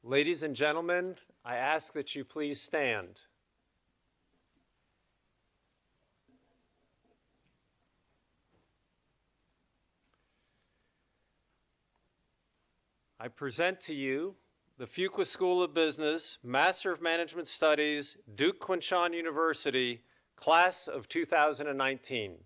Ladies and gentlemen, I ask that you please stand. I present to you the Fuqua School of Business, Master of Management Studies, Duke Kunshan University, Class of 2019.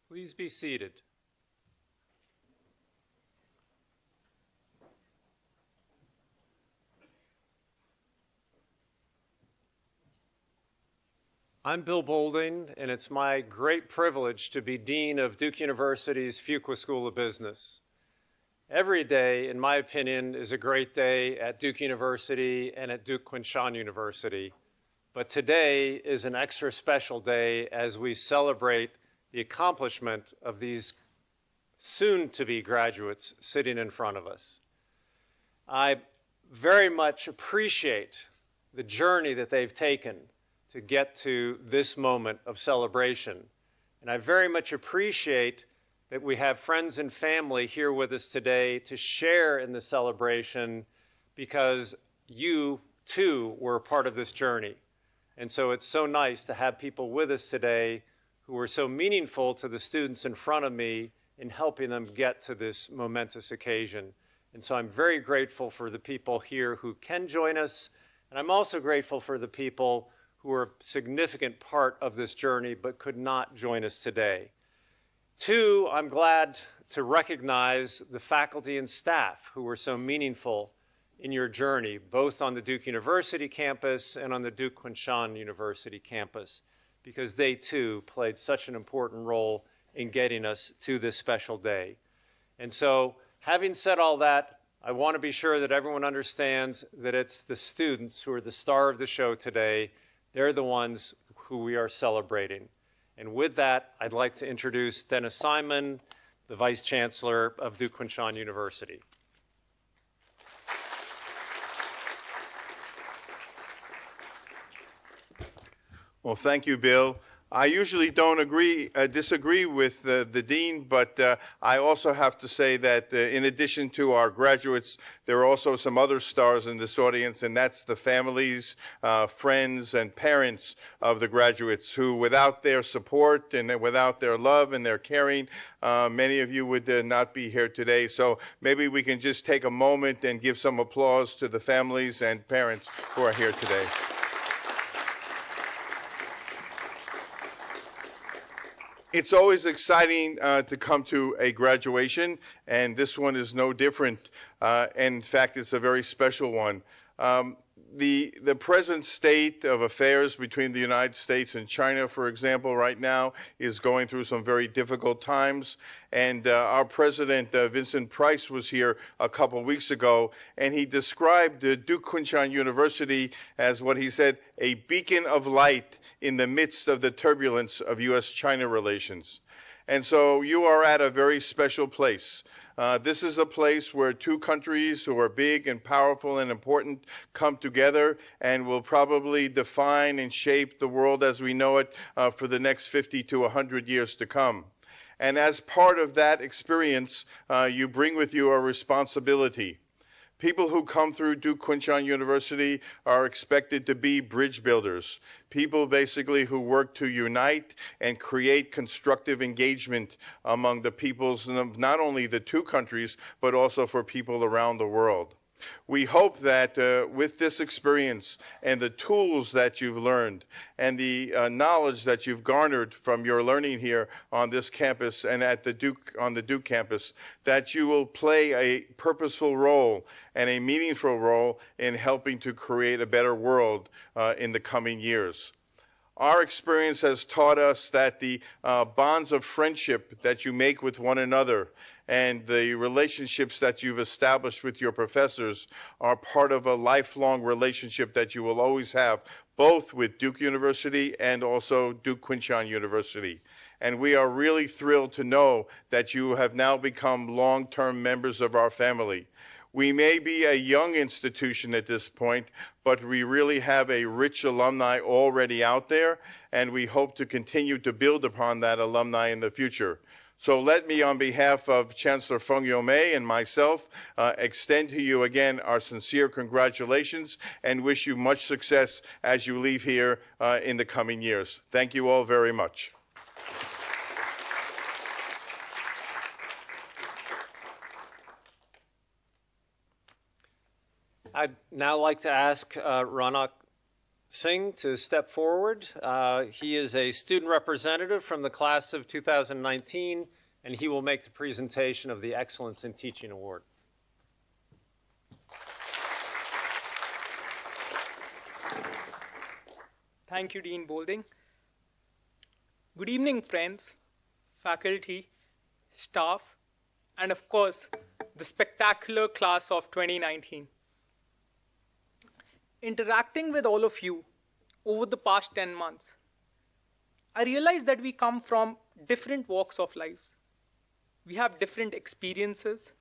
Please be seated. I'm Bill Boulding, and it's my great privilege to be Dean of Duke University's Fuqua School of Business. Every day, in my opinion, is a great day at Duke University and at Duke Kunshan University. But today is an extra special day as we celebrate the accomplishment of these soon-to-be graduates sitting in front of us. I very much appreciate the journey that they've taken to get to this moment of celebration. And I very much appreciate that we have friends and family here with us today to share in the celebration because you, too, were a part of this journey. And so it's so nice to have people with us today who were so meaningful to the students in front of me in helping them get to this momentous occasion. And so I'm very grateful for the people here who can join us, and I'm also grateful for the people who are a significant part of this journey but could not join us today. Two, I'm glad to recognize the faculty and staff who were so meaningful in your journey, both on the Duke University campus and on the Duke Kunshan University campus, because they too played such an important role in getting us to this special day. And so, having said all that, I want to be sure that everyone understands that it's the students who are the star of the show today. They're the ones who we are celebrating. And with that, I'd like to introduce Dennis Simon, the Vice Chancellor of Duke Kunshan University. Well, thank you, Bill. I usually don't disagree with the Dean, but I also have to say that in addition to our graduates, there are also some other stars in this audience, and that's the families, friends, and parents of the graduates who, without their support and without their love and their caring, many of you would not be here today. So maybe we can just take a moment and give some applause to the families and parents who are here today. It's always exciting to come to a graduation, and this one is no different. And in fact, it's a very special one. The present state of affairs between the United States and China, for example, right now is going through some very difficult times. And our president, Vincent Price, was here a couple of weeks ago, and he described Duke Kunshan University as what he said, a beacon of light in the midst of the turbulence of U.S.-China relations. And so you are at a very special place. This is a place where two countries who are big and powerful and important come together and will probably define and shape the world as we know it for the next 50 to 100 years to come. And as part of that experience, you bring with you a responsibility. People who come through Duke Kunshan University are expected to be bridge builders, people basically who work to unite and create constructive engagement among the peoples of not only the two countries, but also for people around the world. We hope that with this experience and the tools that you've learned and the knowledge that you've garnered from your learning here on this campus and at on the Duke campus, that you will play a purposeful role and a meaningful role in helping to create a better world in the coming years. Our experience has taught us that the bonds of friendship that you make with one another and the relationships that you've established with your professors are part of a lifelong relationship that you will always have, both with Duke University and also Duke Kunshan University. And we are really thrilled to know that you have now become long-term members of our family. We may be a young institution at this point, but we really have a rich alumni already out there, and we hope to continue to build upon that alumni in the future. So let me, on behalf of Chancellor Feng Yomei and myself, extend to you again our sincere congratulations and wish you much success as you leave here in the coming years. Thank you all very much. I'd now like to ask Ronak Singh to step forward. He is a student representative from the class of 2019, and he will make the presentation of the Excellence in Teaching Award. Thank you, Dean Boulding. Good evening, friends, faculty, staff, and of course, the spectacular class of 2019. Interacting with all of you over the past 10 months, I realized that we come from different walks of lives. We have different experiences,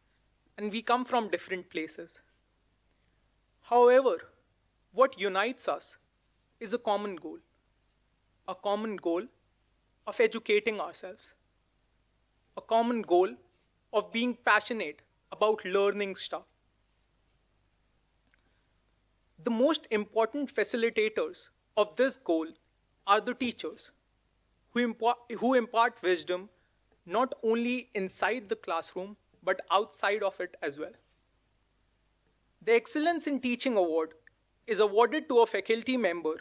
and we come from different places. However, what unites us is a common goal of educating ourselves, a common goal of being passionate about learning stuff. The most important facilitators of this goal are the teachers who impart wisdom not only inside the classroom, but outside of it as well. The Excellence in Teaching Award is awarded to a faculty member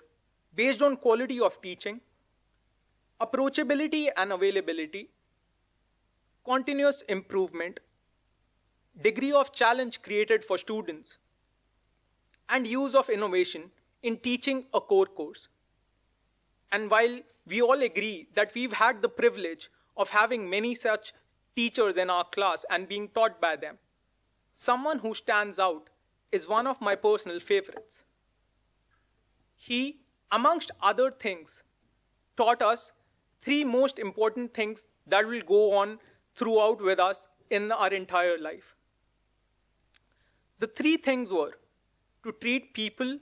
based on quality of teaching, approachability and availability, continuous improvement, degree of challenge created for students, and use of innovation in teaching a core course. And while we all agree that we've had the privilege of having many such teachers in our class and being taught by them, someone who stands out is one of my personal favorites. He, amongst other things, taught us three most important things that will go on throughout with us in our entire life. The three things were to treat people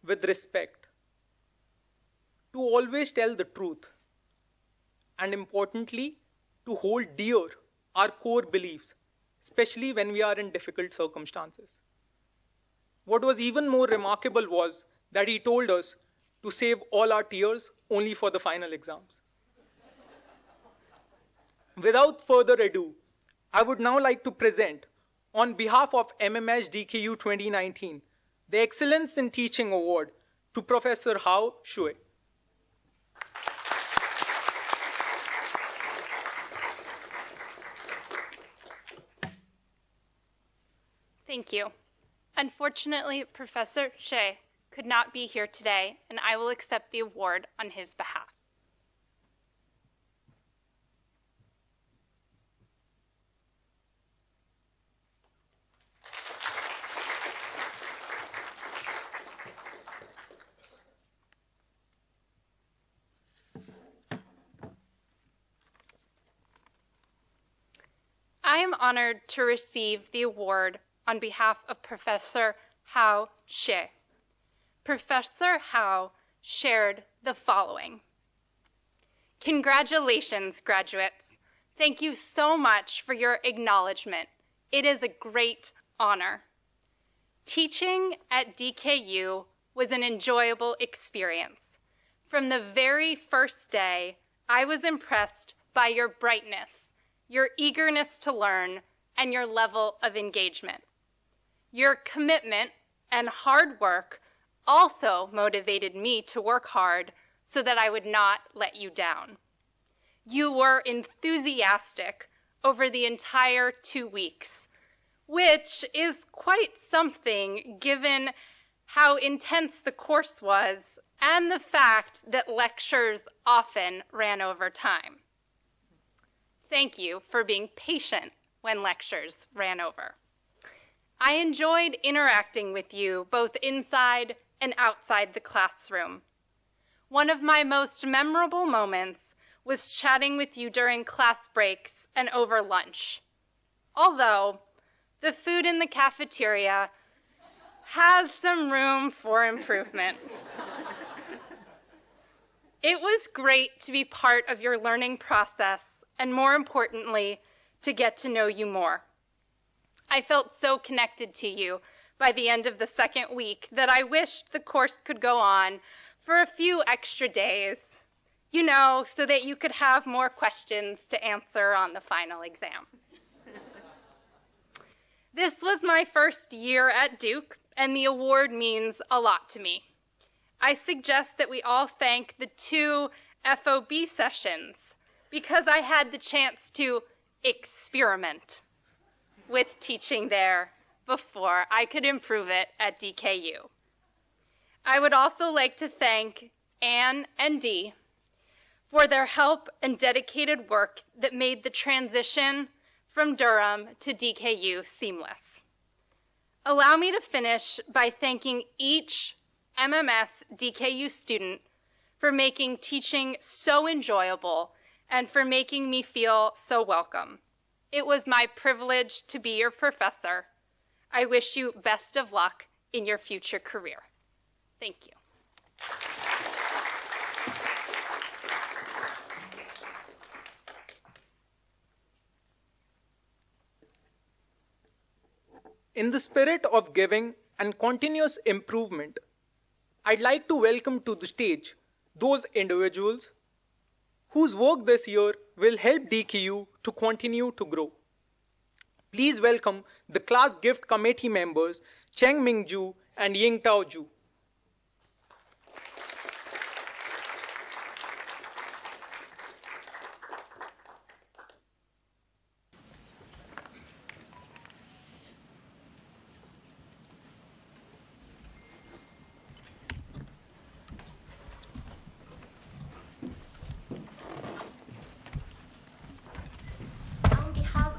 with respect, to always tell the truth, and importantly, to hold dear our core beliefs, especially when we are in difficult circumstances. What was even more remarkable was that he told us to save all our tears only for the final exams. Without further ado, I would now like to present, on behalf of MMS DKU 2019, the Excellence in Teaching Award to Professor Hao Shui. Thank you. Unfortunately, Professor Shea could not be here today, and I will accept the award on his behalf. I am honored to receive the award on behalf of Professor Hao Xie. Professor Hao shared the following. Congratulations, graduates. Thank you so much for your acknowledgement. It is a great honor. Teaching at DKU was an enjoyable experience. From the very first day, I was impressed by your brightness, your eagerness to learn, and your level of engagement. Your commitment and hard work also motivated me to work hard so that I would not let you down. You were enthusiastic over the entire 2 weeks, which is quite something given how intense the course was and the fact that lectures often ran over time. Thank you for being patient when lectures ran over. I enjoyed interacting with you both inside and outside the classroom. One of my most memorable moments was chatting with you during class breaks and over lunch. Although the food in the cafeteria has some room for improvement. It was great to be part of your learning process and, more importantly, to get to know you more. I felt so connected to you by the end of the second week that I wished the course could go on for a few extra days, you know, so that you could have more questions to answer on the final exam. This was my first year at Duke, and the award means a lot to me. I suggest that we all thank the 2 FOB sessions because I had the chance to experiment with teaching there before I could improve it at DKU. I would also like to thank Anne and Dee for their help and dedicated work that made the transition from Durham to DKU seamless. Allow me to finish by thanking each MMS DKU student for making teaching so enjoyable and for making me feel so welcome. It was my privilege to be your professor. I wish you best of luck in your future career. Thank you. In the spirit of giving and continuous improvement, I'd like to welcome to the stage those individuals whose work this year will help DKU to continue to grow. Please welcome the class gift committee members Cheng Ming Ju and Ying Tao Ju.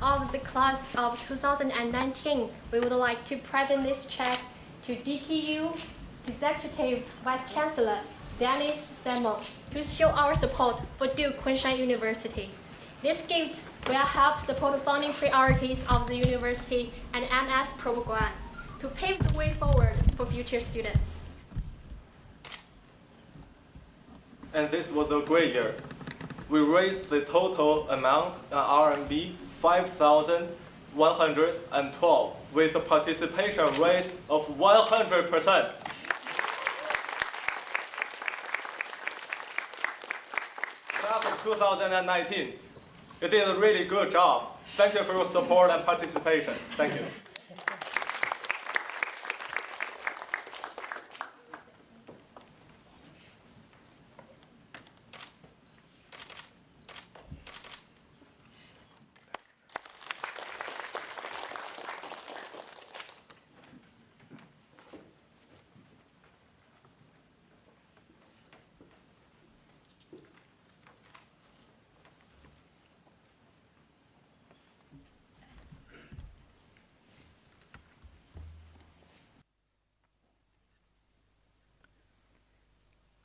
Of the class of 2019, we would like to present this check to DKU Executive Vice Chancellor Dennis Salmon to show our support for Duke Kunshan University. This gift will help support funding priorities of the university and MS program to pave the way forward for future students. And this was a great year. We raised the total amount RMB 5,112 with a participation rate of 100%. Class of 2019, you did a really good job. Thank you for your support and participation. Thank you.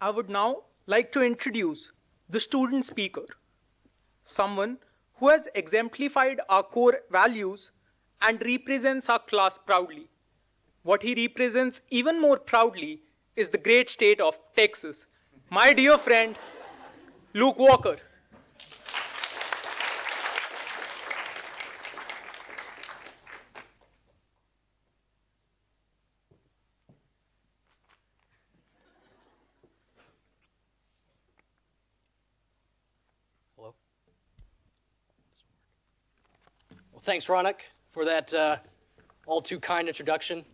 I would now like to introduce the student speaker, someone who has exemplified our core values and represents our class proudly. What he represents even more proudly is the great state of Texas. My dear friend, Luke Walker. Hello. Well, thanks, Ronak, for that all too kind introduction.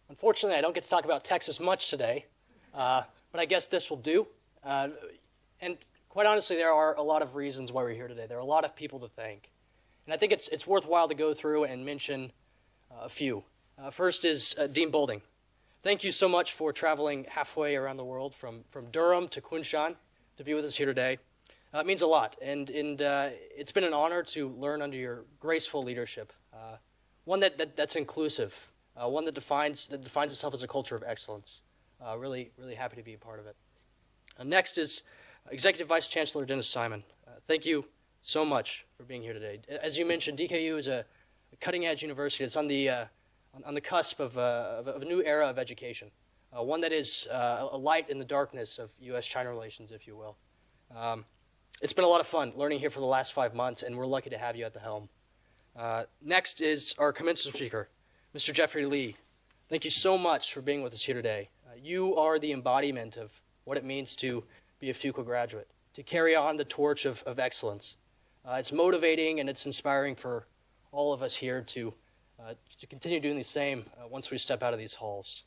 Unfortunately, I don't get to talk about Texas much today, but I guess this will do. And quite honestly, there are a lot of reasons why we're here today. There are a lot of people to thank. And I think it's worthwhile to go through and mention a few. First is Dean Boulding. Thank you so much for traveling halfway around the world from Durham to Kunshan to be with us here today. It means a lot, and it's been an honor to learn under your graceful leadership, one that's inclusive, one that defines itself as a culture of excellence. Really happy to be a part of it. Next is Executive Vice Chancellor Dennis Simon. Thank you so much for being here today. As you mentioned, DKU is a cutting-edge university. It's on the cusp of a new era of education, one that is a light in the darkness of U.S.-China relations, if you will. It's been a lot of fun learning here for the last 5 months, and we're lucky to have you at the helm. Next is our commencement speaker, Mr. Jeffrey Lee. Thank you so much for being with us here today. You are the embodiment of what it means to be a Fuqua graduate, to carry on the torch of excellence. It's motivating and it's inspiring for all of us here to continue doing the same once we step out of these halls.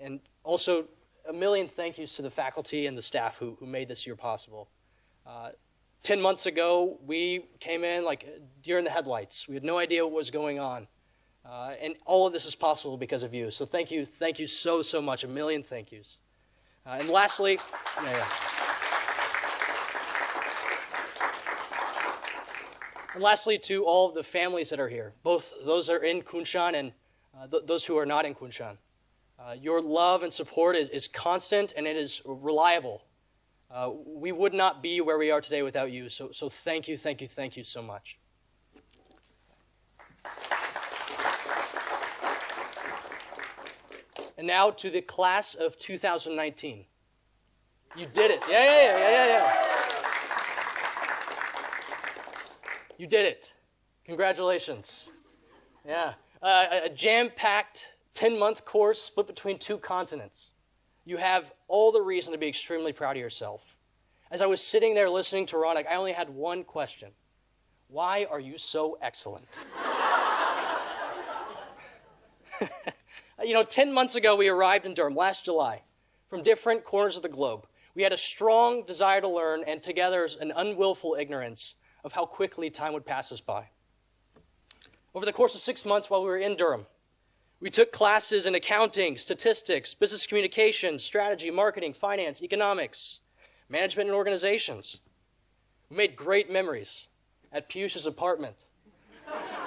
And also, a million thank yous to the faculty and the staff who made this year possible. 10 months ago, we came in like deer in the headlights. We had no idea what was going on. And all of this is possible because of you. So thank you so much, a million thank yous. And lastly, And lastly, to all of the families that are here, both those that are in Kunshan and those who are not in Kunshan. Your love and support is constant and it is reliable. We would not be where we are today without you, so thank you so much. And now to the class of 2019. You did it. Yeah. You did it. Congratulations. Yeah. A jam-packed 10-month course split between 2 continents. You have all the reason to be extremely proud of yourself. As I was sitting there listening to Ronak, I only had one question. Why are you so excellent? 10 months ago, we arrived in Durham last July from different corners of the globe. We had a strong desire to learn and together an unwillful ignorance of how quickly time would pass us by. Over the course of 6 months while we were in Durham, we took classes in accounting, statistics, business communication, strategy, marketing, finance, economics, management and organizations. We made great memories at Piyush's apartment.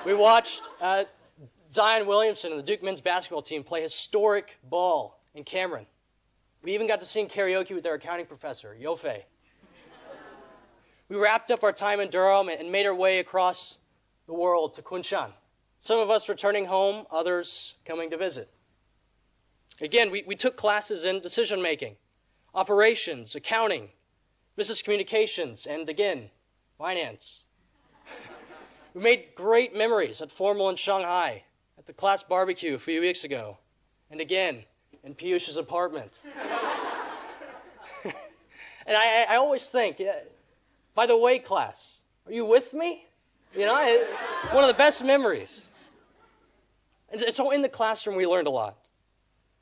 We watched Zion Williamson and the Duke men's basketball team play historic ball in Cameron. We even got to sing karaoke with their accounting professor, Yofe. We wrapped up our time in Durham and made our way across the world to Kunshan. Some of us returning home, others coming to visit. Again, we took classes in decision-making, operations, accounting, business communications, and again, finance. We made great memories at Formal in Shanghai, at the class barbecue a few weeks ago, and again, in Piyush's apartment. And I always think, by the way, class, are you with me? One of the best memories. And so in the classroom, we learned a lot.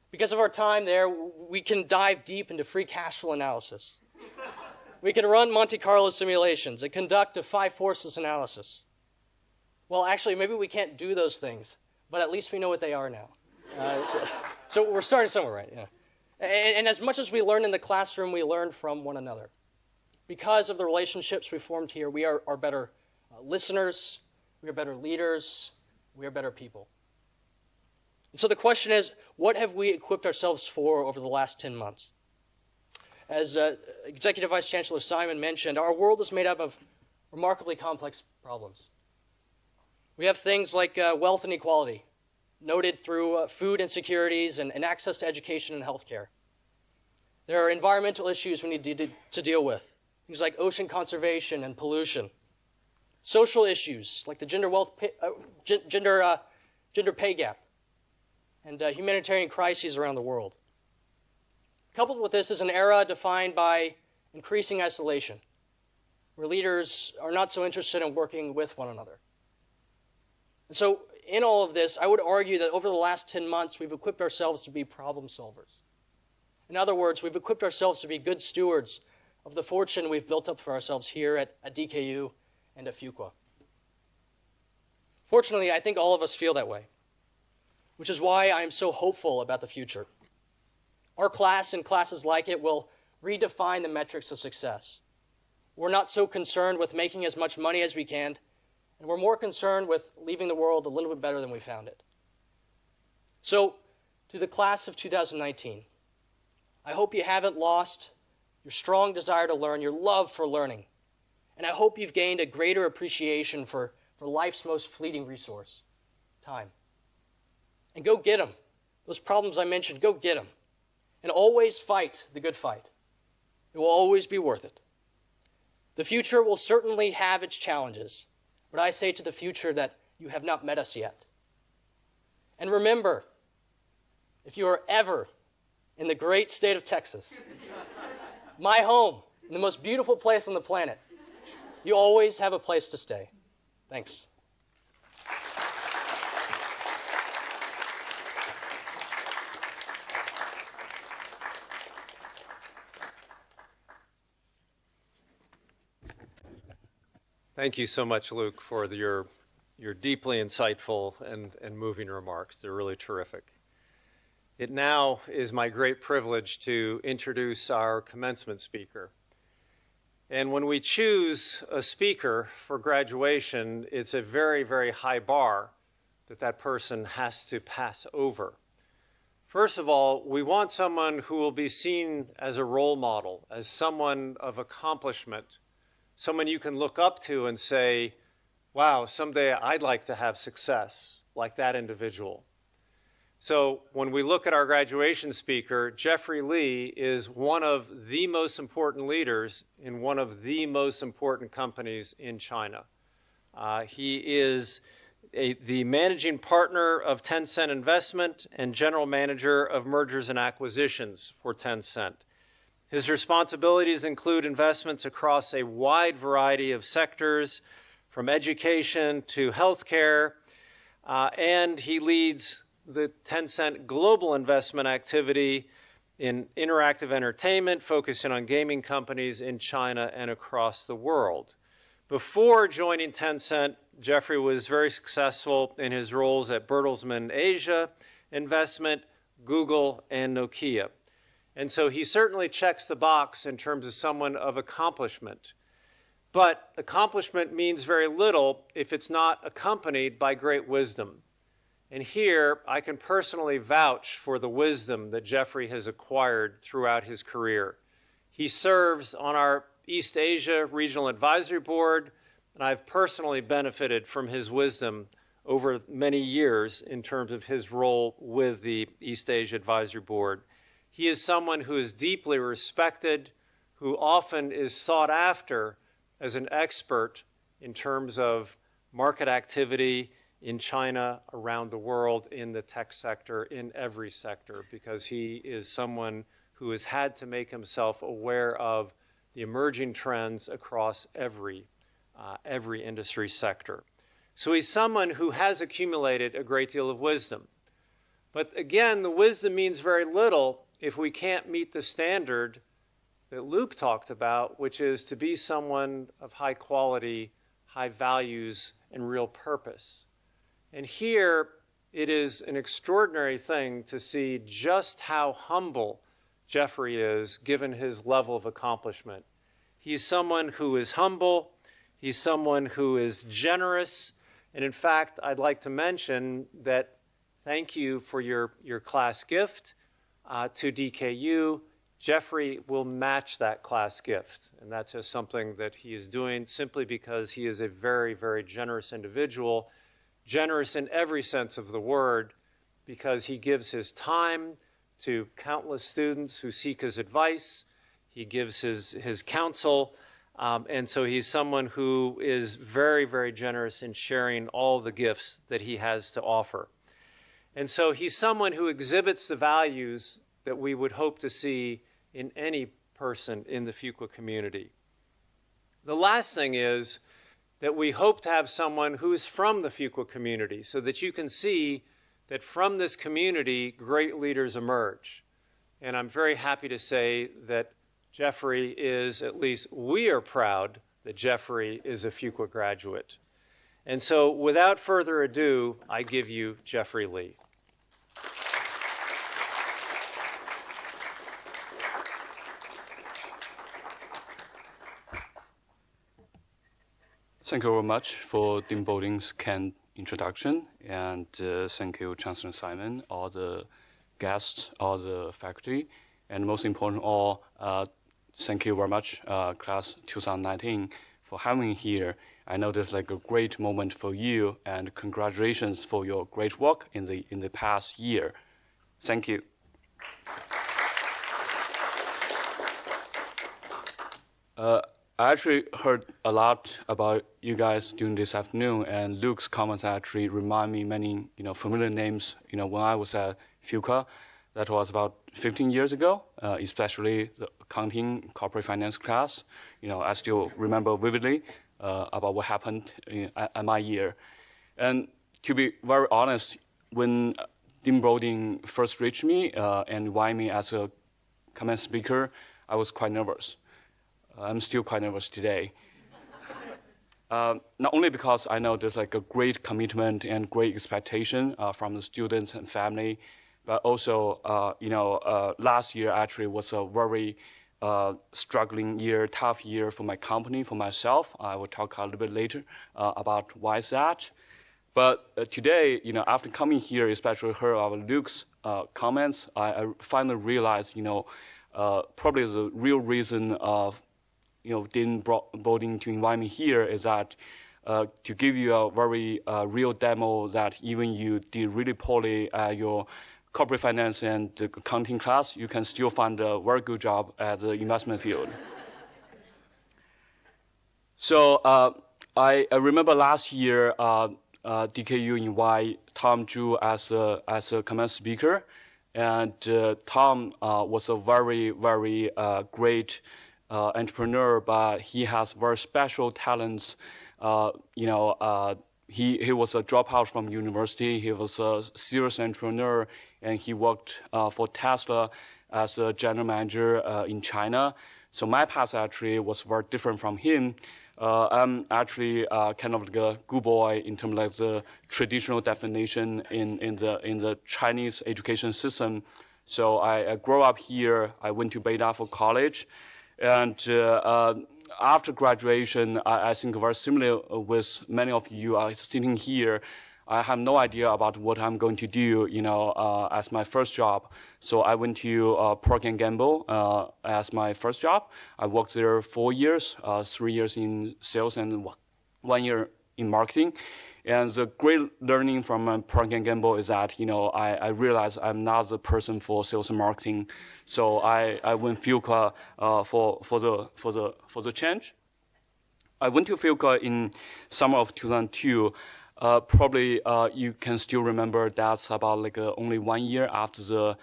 Because of our time there, we can dive deep into free cash flow analysis. We can run Monte Carlo simulations and conduct a 5 forces analysis. Well, actually, maybe we can't do those things, but at least we know what they are now. So we're starting somewhere, right? Yeah. And as much as we learn in the classroom, we learn from one another. Because of the relationships we formed here, we are better listeners, we are better leaders, we are better people. And so the question is, what have we equipped ourselves for over the last 10 months? as Executive Vice Chancellor Simon mentioned, our world is made up of remarkably complex problems. We have things like wealth inequality, noted through food insecurities and access to education and healthcare. There are environmental issues we need to deal with, things like ocean conservation and pollution. Social issues like the gender pay gap and humanitarian crises around the world. Coupled with this is an era defined by increasing isolation, where leaders are not so interested in working with one another. And so in all of this, I would argue that over the last 10 months, we've equipped ourselves to be problem solvers. In other words, we've equipped ourselves to be good stewards of the fortune we've built up for ourselves here at DKU and at Fuqua. Fortunately, I think all of us feel that way, which is why I am so hopeful about the future. Our class and classes like it will redefine the metrics of success. We're not so concerned with making as much money as we can, and we're more concerned with leaving the world a little bit better than we found it. So, to the class of 2019, I hope you haven't lost your strong desire to learn, your love for learning, and I hope you've gained a greater appreciation for life's most fleeting resource, time. And go get them. Those problems I mentioned, go get them. And always fight the good fight. It will always be worth it. The future will certainly have its challenges, but I say to the future that you have not met us yet. And remember, if you are ever in the great state of Texas, my home, in the most beautiful place on the planet, you always have a place to stay. Thanks. Thank you so much, Luke, for your deeply insightful and moving remarks. They're really terrific. It now is my great privilege to introduce our commencement speaker. And when we choose a speaker for graduation, it's a very, very high bar that person has to pass over. First of all, we want someone who will be seen as a role model, as someone of accomplishment, someone you can look up to and say, wow, someday I'd like to have success like that individual. So when we look at our graduation speaker, Jeffrey Lee is one of the most important leaders in one of the most important companies in China. He is the managing partner of Tencent Investment and general manager of mergers and acquisitions for Tencent. His responsibilities include investments across a wide variety of sectors, from education to healthcare, and he leads the Tencent global investment activity in interactive entertainment, focusing on gaming companies in China and across the world. Before joining Tencent, Jeffrey was very successful in his roles at Bertelsmann Asia Investment, Google, and Nokia. And so he certainly checks the box in terms of someone of accomplishment. But accomplishment means very little if it's not accompanied by great wisdom. And here, I can personally vouch for the wisdom that Jeffrey has acquired throughout his career. He serves on our East Asia Regional Advisory Board, and I've personally benefited from his wisdom over many years in terms of his role with the East Asia Advisory Board. He is someone who is deeply respected, who often is sought after as an expert in terms of market activity in China, around the world, in the tech sector, in every sector, because he is someone who has had to make himself aware of the emerging trends across every industry sector. So he's someone who has accumulated a great deal of wisdom. But again, the wisdom means very little if we can't meet the standard that Luke talked about, which is to be someone of high quality, high values, and real purpose. And here, it is an extraordinary thing to see just how humble Jeffrey is, given his level of accomplishment. He's someone who is humble, he's someone who is generous, and in fact, I'd like to mention that thank you for your class gift to DKU. Jeffrey will match that class gift. And that's just something that he is doing simply because he is a very, very generous individual, generous in every sense of the word, because he gives his time to countless students who seek his advice. He gives his counsel. And so he's someone who is very, very generous in sharing all the gifts that he has to offer. And so he's someone who exhibits the values that we would hope to see in any person in the Fuqua community. The last thing is that we hope to have someone who is from the Fuqua community so that you can see that from this community, great leaders emerge. And I'm very happy to say that Jeffrey is, at least we are proud that Jeffrey is a Fuqua graduate. And so without further ado, I give you Jeffrey Lee. Thank you very much for Dean Bowling's kind introduction, and thank you, Chancellor Simon, all the guests, all the faculty, and most important of all, thank you very much, class 2019, for having me here. I know this is like a great moment for you, and congratulations for your great work in the past year. Thank you. I actually heard a lot about you guys during this afternoon, and Luke's comments actually remind me many, familiar names. When I was at Fuqua, that was about 15 years ago, especially the accounting corporate finance class. I still remember vividly about what happened at my year. And to be very honest, when Dean Bowling first reached me and invited me as a commencement speaker, I was quite nervous. I'm still quite nervous today. Not only because I know there's like a great commitment and great expectation from the students and family, but also, last year actually was a very struggling year, tough year for my company, for myself. I will talk a little bit later about why is that. But today, after coming here, especially heard our Luke's comments, I finally realized, probably the real reason of Dean Bowling to invite me here is that to give you a very real demo that even you did really poorly at your corporate finance and accounting class, you can still find a very good job at the investment field. So I remember last year DKU invited Tom Zhu as a commencement speaker, and Tom was a very, very great entrepreneur, but he has very special talents. He was a dropout from university. He was a serious entrepreneur, and he worked for Tesla as a general manager in China. So my path actually was very different from him. I'm actually kind of like a good boy in terms of like the traditional definition in the Chinese education system. So I grew up here. I went to Beida for college. And after graduation, I think very similar with many of you are sitting here. I have no idea about what I'm going to do, as my first job. So I went to Procter & Gamble as my first job. I worked there 4 years, 3 years in sales and 1 year in marketing. And the great learning from Procter & Gamble is that, I realized I'm not the person for sales and marketing. So I went Fuqua for the change. I went to Fuqua in summer of 2002. Probably you can still remember that's about like only 1 year after the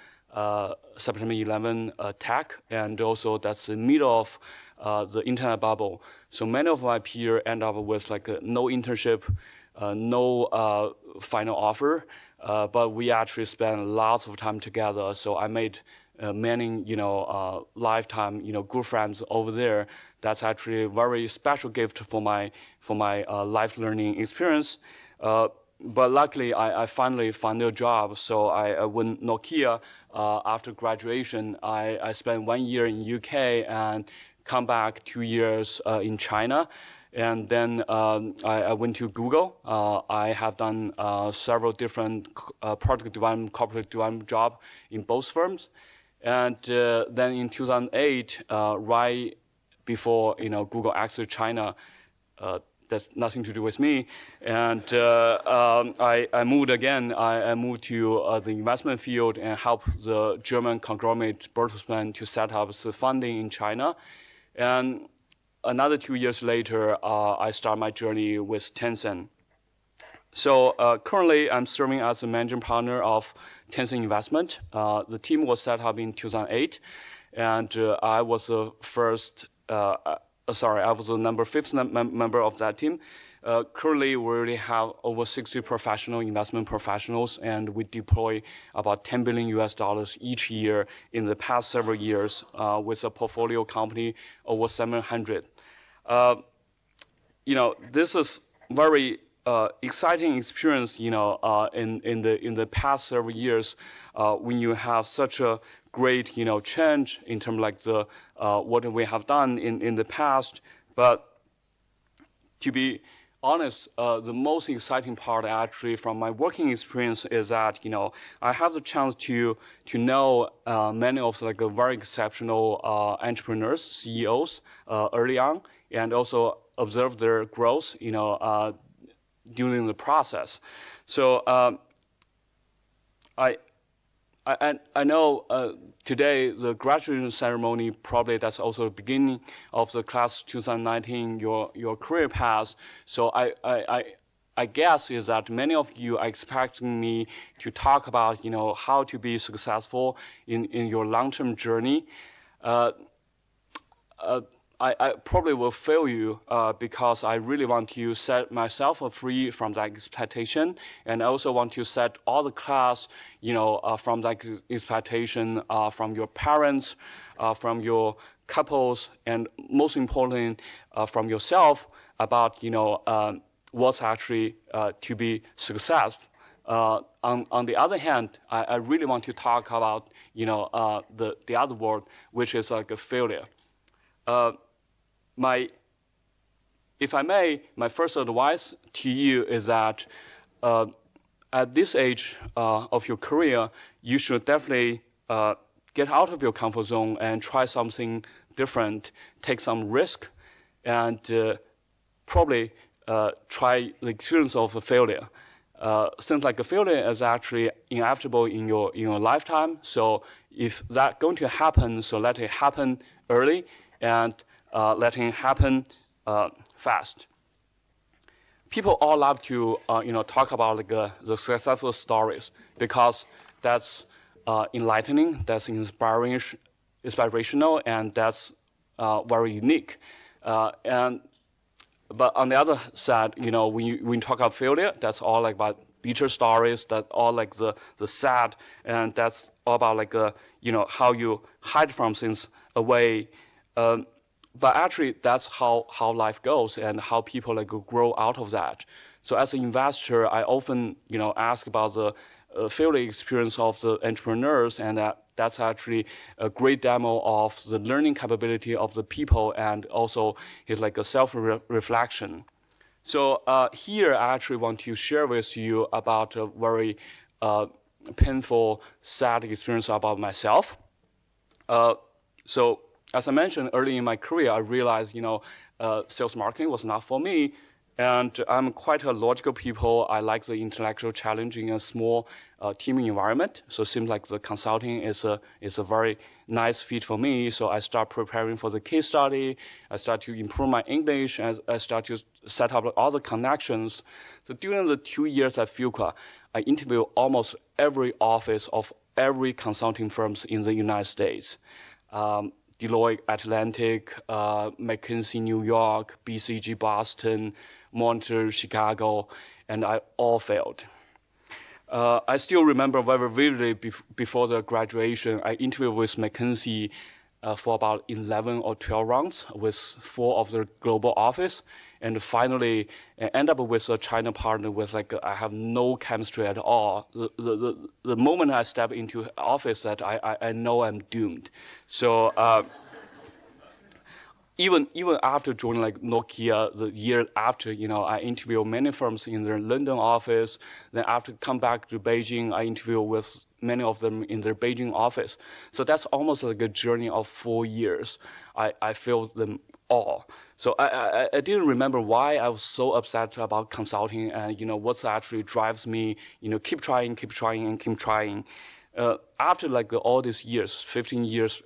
September 11 attack, and also that's the middle of the internet bubble. So many of my peers end up with like no internship, no final offer, but we actually spent lots of time together. So I made many, lifetime, good friends over there. That's actually a very special gift for my life learning experience. But luckily, I finally found a job. So I went Nokia after graduation. I spent 1 year in UK and come back 2 years in China. And then I went to Google. I have done several different product development, corporate development jobs in both firms. And then in 2008, right before Google exited China, that's nothing to do with me. And I moved again. I moved to the investment field and helped the German conglomerate Bertelsmann to set up the funding in China. And another 2 years later, I start my journey with Tencent. So currently, I'm serving as a managing partner of Tencent Investment. The team was set up in 2008, and I was the first. I was the number 5th member of that team. Currently, we already have over 60 professional investment professionals, and we deploy about $10 billion each year in the past several years with a portfolio company over 700. This is very exciting experience, in the past several years, when you have such a great, change in terms of like the what we have done in the past. But to be honest, the most exciting part actually from my working experience is that I have the chance to know many of like very exceptional entrepreneurs, CEOs early on, and also observe their growth, during the process. So I know today the graduation ceremony, probably that's also the beginning of the class 2019, your career path. So I guess is that many of you are expecting me to talk about how to be successful in your long-term journey. I probably will fail you because I really want to set myself free from that expectation, and I also want to set all the class, from that expectation from your parents, from your couples, and most importantly, from yourself about what's actually to be successful. On the other hand, I really want to talk about the other word, which is like a failure. If I may, my first advice to you is that at this age of your career, you should definitely get out of your comfort zone and try something different, take some risk, and probably try the experience of a failure. Since like a failure is actually inevitable in your lifetime, so if that's going to happen, so let it happen early and let it happen fast. People all love to talk about like the successful stories because that's enlightening, that's inspirational, and that's very unique. But on the other side, when you talk about failure, that's all like about bitter stories. That's all like the sad, and that's all about like how you hide from things away. But actually, that's how life goes and how people like grow out of that. So as an investor, I often ask about the failure experience of the entrepreneurs, and that's actually a great demo of the learning capability of the people, and also it's like a self-reflection. So here I actually want to share with you about a very painful, sad experience about myself. So as I mentioned early in my career, I realized sales marketing was not for me. And I'm quite a logical people. I like the intellectual challenge in a small team environment. So it seems like the consulting is a very nice fit for me. So I start preparing for the case study. I start to improve my English, and I start to set up all the connections. So during the 2 years at Fuqua, I interviewed almost every office of every consulting firms in the United States. Deloitte Atlantic, McKinsey New York, BCG Boston, Monitor Chicago, and I all failed. I still remember very vividly before the graduation, I interviewed with McKinsey for about 11 or 12 rounds with 4 of their global office, and finally end up with a China partner with like I have no chemistry at all. The moment I step into office, that I know I'm doomed. So even after joining like Nokia, the year after, I interviewed many firms in their London office. Then after come back to Beijing, I interviewed with many of them in their Beijing office. So that's almost like a journey of 4 years. I filled them all. So I didn't remember why I was so upset about consulting and, what actually drives me, keep trying, and keep trying. After like all these years, 15 years,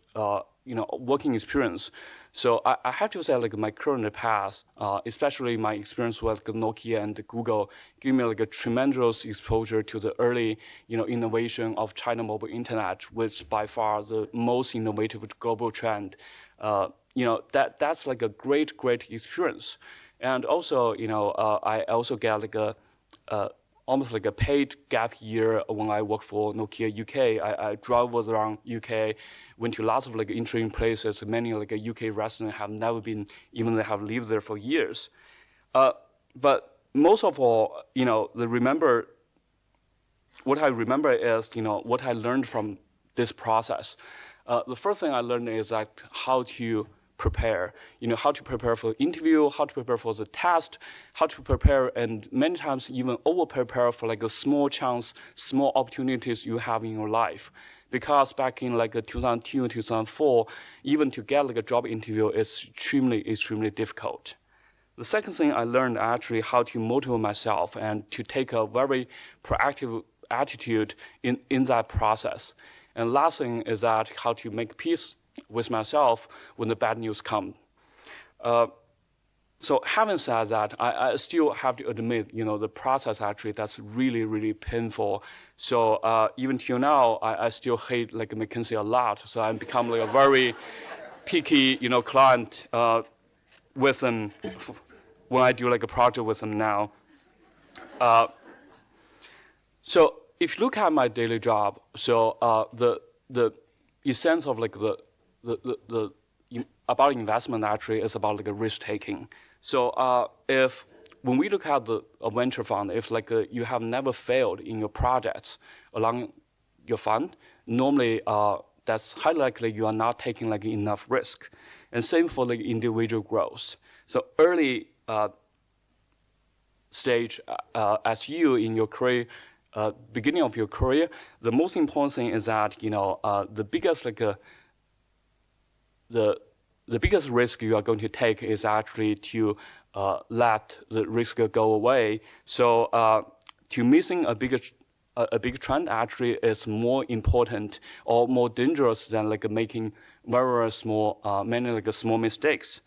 working experience. So I have to say, like my current path, especially my experience with Nokia and Google, give me like a tremendous exposure to the early, innovation of China mobile internet, which by far the most innovative global trend. That's like a great experience. And also, I also get like almost like a paid gap year when I worked for Nokia UK. I traveled around UK, went to lots of like interesting places. Many like UK residents have never been, even they have lived there for years. But most of all, what I remember is, what I learned from this process. The first thing I learned is that how to prepare, how to prepare for the interview, how to prepare for the test, how to prepare, and many times even over-prepare for like a small chance, small opportunities you have in your life. Because back in like 2002, 2004, even to get like a job interview is extremely difficult. The second thing I learned actually how to motivate myself and to take a very proactive attitude in that process. And last thing is that how to make peace with myself when the bad news comes. So having said that, I still have to admit, the process actually that's really painful. So even till now, I still hate like McKinsey a lot. So I'm become like a very picky, client with them when I do like a project with them now. So if you look at my daily job, so the essence of like the about investment actually is about like a risk taking. So when we look at a venture fund, if like you have never failed in your projects along your fund, normally that's highly likely you are not taking like enough risk. And same for the individual growth. So early stage as you in your career, beginning of your career, the most important thing is that the biggest like the biggest risk you are going to take is actually to let the risk go away. So to missing a big trend actually is more important or more dangerous than like making very small, many like small mistakes.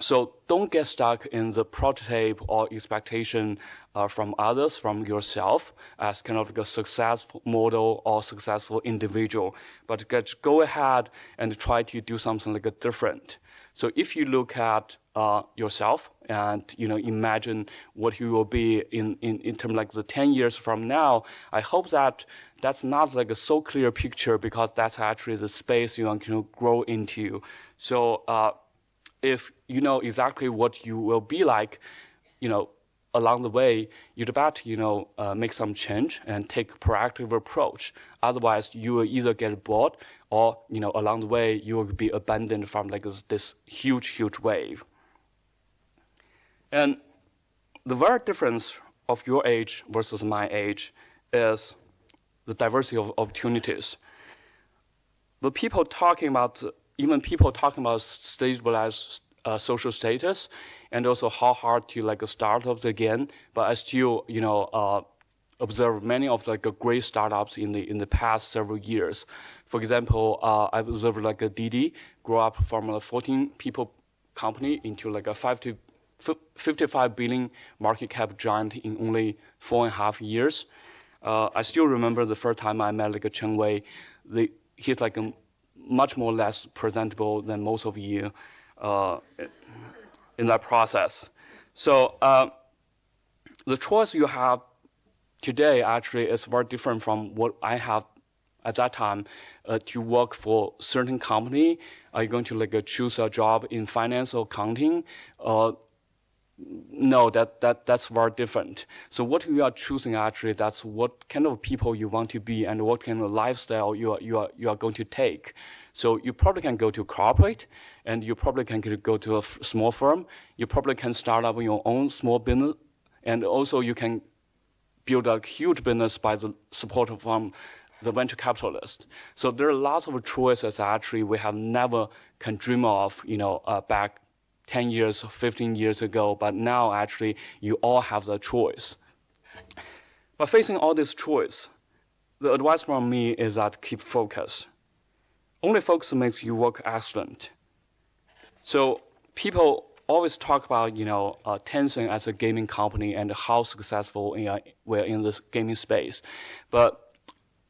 So don't get stuck in the prototype or expectation from others, from yourself, as kind of like a successful model or successful individual. But go ahead and try to do something like a different. So if you look at yourself and imagine what you will be in terms like the 10 years from now, I hope that that's not like a so clear picture because that's actually the space you want to grow into. So if you know exactly what you will be like, along the way, you'd better, make some change and take a proactive approach. Otherwise, you will either get bored or, along the way, you will be abandoned from like this huge wave. And the very difference of your age versus my age is the diversity of opportunities. The people talking about stabilized social status, and also how hard to like startups again. But I still, observe many of like great startups in the past several years. For example, I observed like a Didi grow up from a 14 people company into like a 55 billion market cap giant in only 4.5 years. I still remember the first time I met like a Chen Wei. He's like much more less presentable than most of you in that process. So the choice you have today actually is very different from what I have at that time to work for certain company. Are you going to like choose a job in finance or accounting? no, that's very different. So what you are choosing actually, that's what kind of people you want to be and what kind of lifestyle you are going to take. So you probably can go to corporate, and you probably can go to a small firm. You probably can start up your own small business, and also you can build a huge business by the support from the venture capitalist. So there are lots of choices actually we have never can dream of, back 10 years, 15 years ago, but now actually you all have the choice. But facing all this choice, the advice from me is that keep focus. Only focus makes your work excellent. So people always talk about, Tencent as a gaming company and how successful we're in this gaming space. But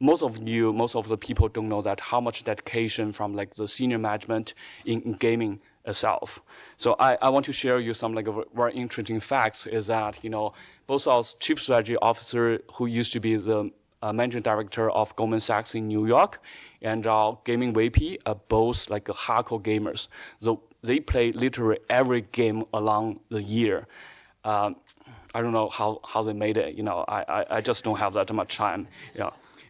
most of the people don't know that how much dedication from like the senior management in gaming itself. So I want to share you some like very interesting facts is that, both our chief strategy officer who used to be the managing director of Goldman Sachs in New York and our gaming VP are both like hardcore gamers. So they play literally every game along the year. I don't know how they made it. I just don't have that much time.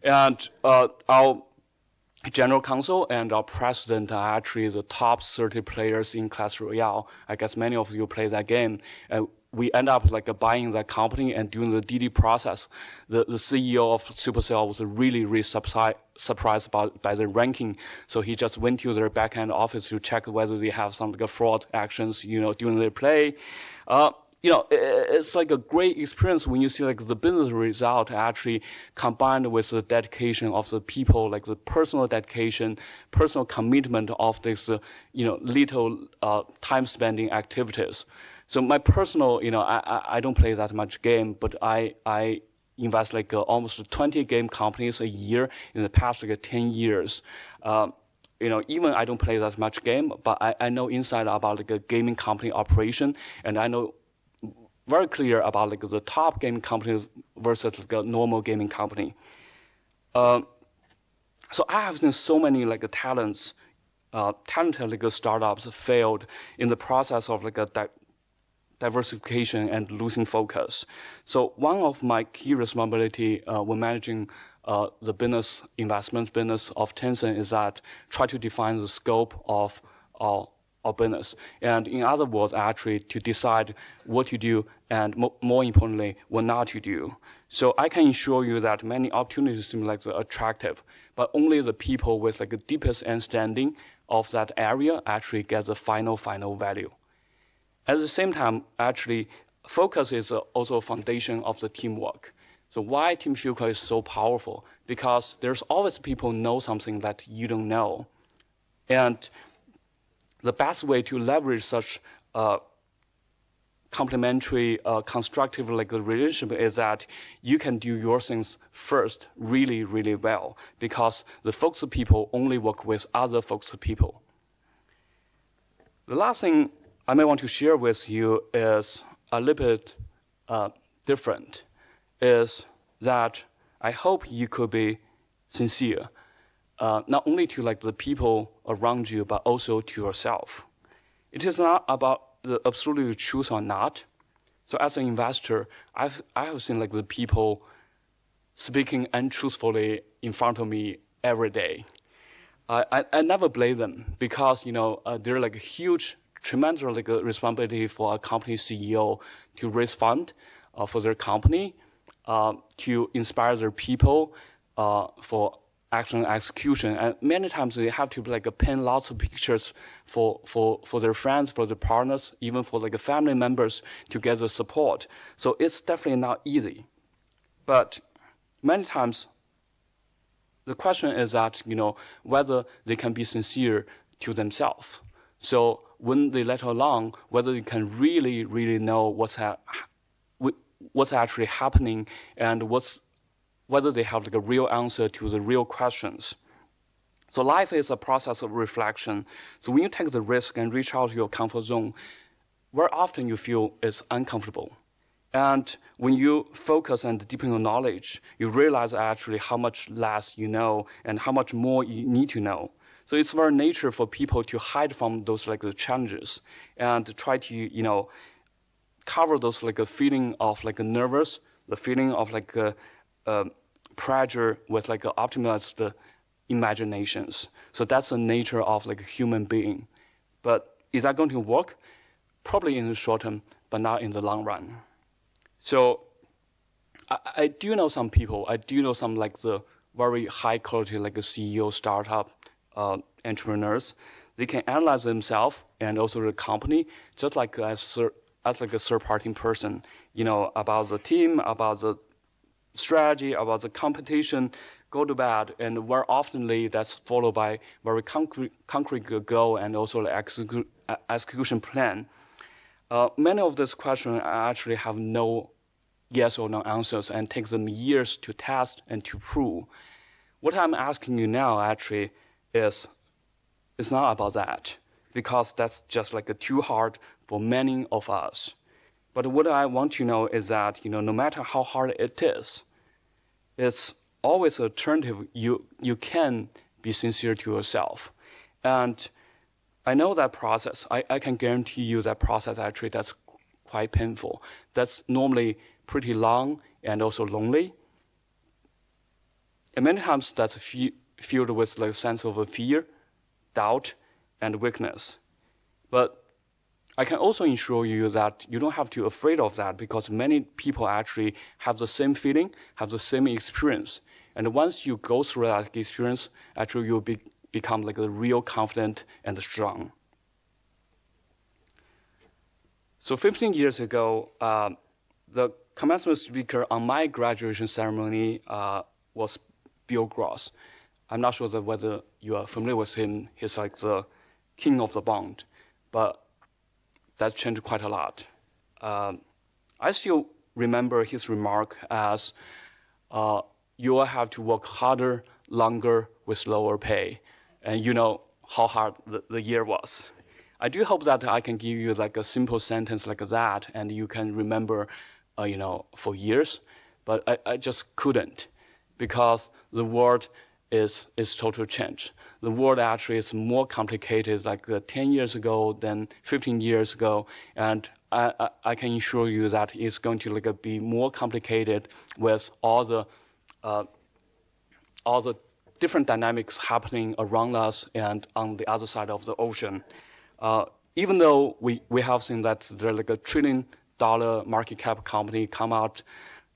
And our general counsel and our president are actually the top 30 players in Clash Royale. I guess many of you play that game. We end up like buying that company and doing the DD process. The CEO of Supercell was really surprised by the ranking. So he just went to their back-end office to check whether they have some like fraud actions, during their play. It's like a great experience when you see like the business result actually combined with the dedication of the people, like the personal dedication, personal commitment of this, little time spending activities. So my personal, I don't play that much game, but I invest like almost 20 game companies a year in the past like 10 years. Even I don't play that much game, but I know inside about like a gaming company operation, and I know very clear about like the top gaming companies versus like a normal gaming company. So I have seen so many like talented like startups failed in the process of like a diversification and losing focus. So one of my key responsibility when managing the investment business of Tencent is that try to define the scope of our business. And in other words, actually to decide what to do and more importantly, what not to do. So I can assure you that many opportunities seem like attractive, but only the people with like the deepest understanding of that area actually get the final value. At the same time, actually, focus is also a foundation of the teamwork. So why Team Fuqua is so powerful? Because there's always people know something that you don't know. And the best way to leverage such complementary, constructive like relationship is that you can do your things first really, really well, because the focused people only work with other focused people. The last thing I may want to share with you is a little bit different, is that I hope you could be sincere, not only to like the people around you, but also to yourself. It is not about the absolutely truth or not. So as an investor, I have seen like the people speaking untruthfully in front of me every day. I never blame them because they're like a huge, tremendous like responsibility for a company CEO to raise fund for their company, to inspire their people for action execution, and many times they have to like pen lots of pictures for their friends, for their partners, even for like family members to get the support. So it's definitely not easy. But many times the question is that whether they can be sincere to themselves. So when they let alone, whether they can really know what's actually happening and whether they have like a real answer to the real questions. So life is a process of reflection. So when you take the risk and reach out to your comfort zone, very often you feel it's uncomfortable. And when you focus and deepen your knowledge, you realize actually how much less you know and how much more you need to know. So it's very nature for people to hide from those like the challenges and try to cover those like a feeling of like a nervous, the feeling of like a pressure with like a optimized imaginations. So that's the nature of like a human being. But is that going to work? Probably in the short term, but not in the long run. So I do know some people. I do know some like the very high quality like a CEO startup entrepreneurs. They can analyze themselves and also the company just like as like a third party person. About the team, about the strategy, about the competition, go to bed, and very oftenly that's followed by very concrete goal and also the execution plan. Many of these questions actually have no yes or no answers and take them years to test and to prove. What I'm asking you now actually is it's not about that, because that's just like too hard for many of us. But what I want to know is that, no matter how hard it is, it's always an alternative. You can be sincere to yourself. And I know that process. I can guarantee you that process actually that's quite painful. That's normally pretty long and also lonely. And many times that's filled with like a sense of fear, doubt, and weakness. But I can also assure you that you don't have to be afraid of that, because many people actually have the same feeling, have the same experience. And once you go through that experience, actually you'll become like a real confident and strong. So 15 years ago, the commencement speaker on my graduation ceremony was Bill Gross. I'm not sure whether you are familiar with him. He's like the king of the bond, but that changed quite a lot. I still remember his remark as, you will have to work harder, longer, with lower pay. And you know how hard the year was. I do hope that I can give you like a simple sentence like that, and you can remember, for years. But I just couldn't, because the world is total change. The world actually is more complicated like 10 years ago than 15 years ago, and I can assure you that it's going to be more complicated with all the different dynamics happening around us and on the other side of the ocean. Even though we have seen that there's like $1 trillion market cap company come out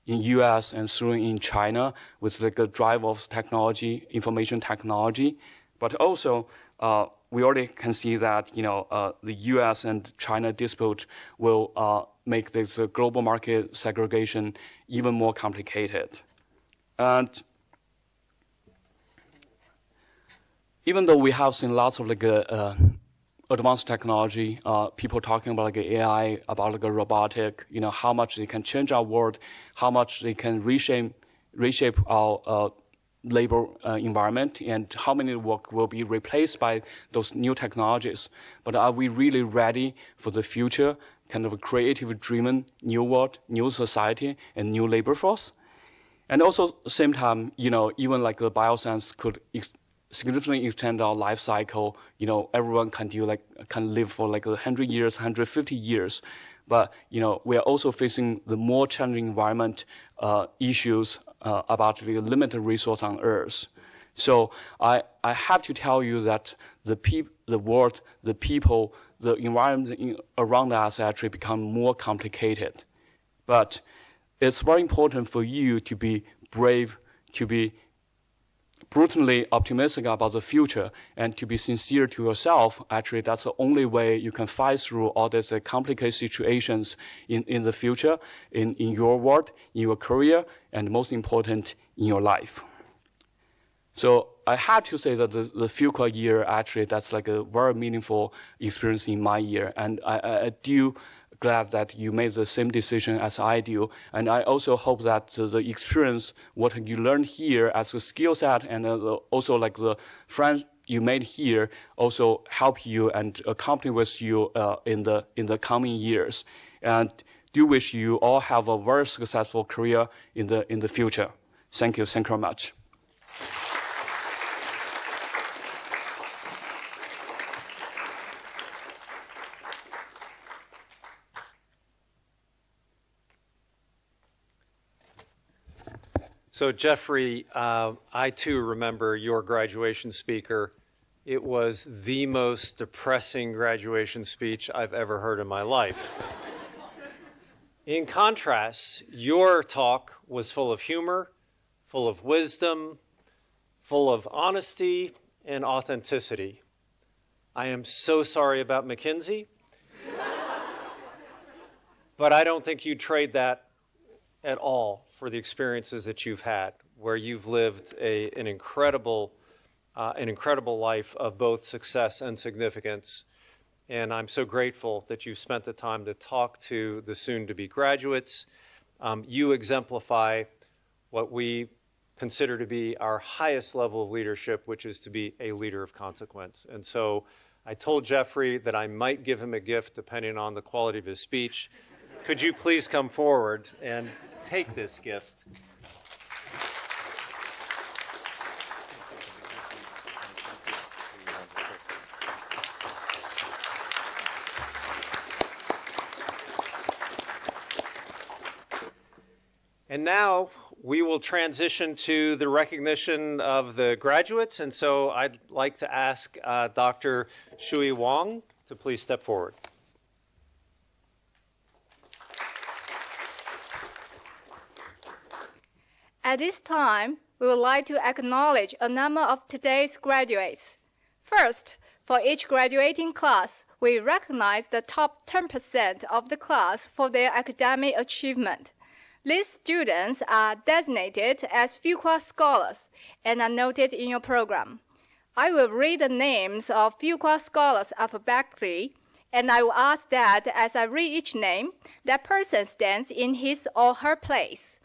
in US and soon in China with like a drive of technology, information technology, but also we already can see that the US and China dispute will make this global market segregation even more complicated. And even though we have seen lots of advanced technology, people talking about AI, about robotic, how much they can change our world, how much they can reshape our labor environment, and how many work will be replaced by those new technologies. But are we really ready for the future, kind of a creative, driven new world, new society, and new labor force? And also, at the same time, even like the bioscience could significantly extend our life cycle. Everyone can live for 100 years, 150 years. But we are also facing the more challenging environment issues about the limited resource on Earth. So I have to tell you that the world, the people, the environment around us actually become more complicated. But it's very important for you to be brave, to be brutally optimistic about the future, and to be sincere to yourself. Actually, that's the only way you can fight through all these complicated situations in the future, in your world, in your career, and most important, in your life. So I have to say that the Fuqua year, actually, that's like a very meaningful experience in my year. And I do glad that you made the same decision as I do. And I also hope that the experience, what you learned here as a skill set, and also the friends you made here, also help you and accompany with you in the coming years. And do wish you all have a very successful career in the future. Thank you. Thank you very much. So Jeffrey, I too remember your graduation speaker. It was the most depressing graduation speech I've ever heard in my life. In contrast, your talk was full of humor, full of wisdom, full of honesty and authenticity. I am so sorry about McKinsey, but I don't think you'd trade that at all for the experiences that you've had, where you've lived an incredible life of both success and significance. And I'm so grateful that you've spent the time to talk to the soon-to-be graduates. You exemplify what we consider to be our highest level of leadership, which is to be a leader of consequence. And so I told Jeffrey that I might give him a gift depending on the quality of his speech. Could you please come forward and take this gift? And now we will transition to the recognition of the graduates. And so I'd like to ask Dr. Shui Wang to please step forward. At this time, we would like to acknowledge a number of today's graduates. First, for each graduating class, we recognize the top 10% of the class for their academic achievement. These students are designated as Fuqua scholars and are noted in your program. I will read the names of Fuqua scholars alphabetically, and I will ask that as I read each name, that person stands in his or her place.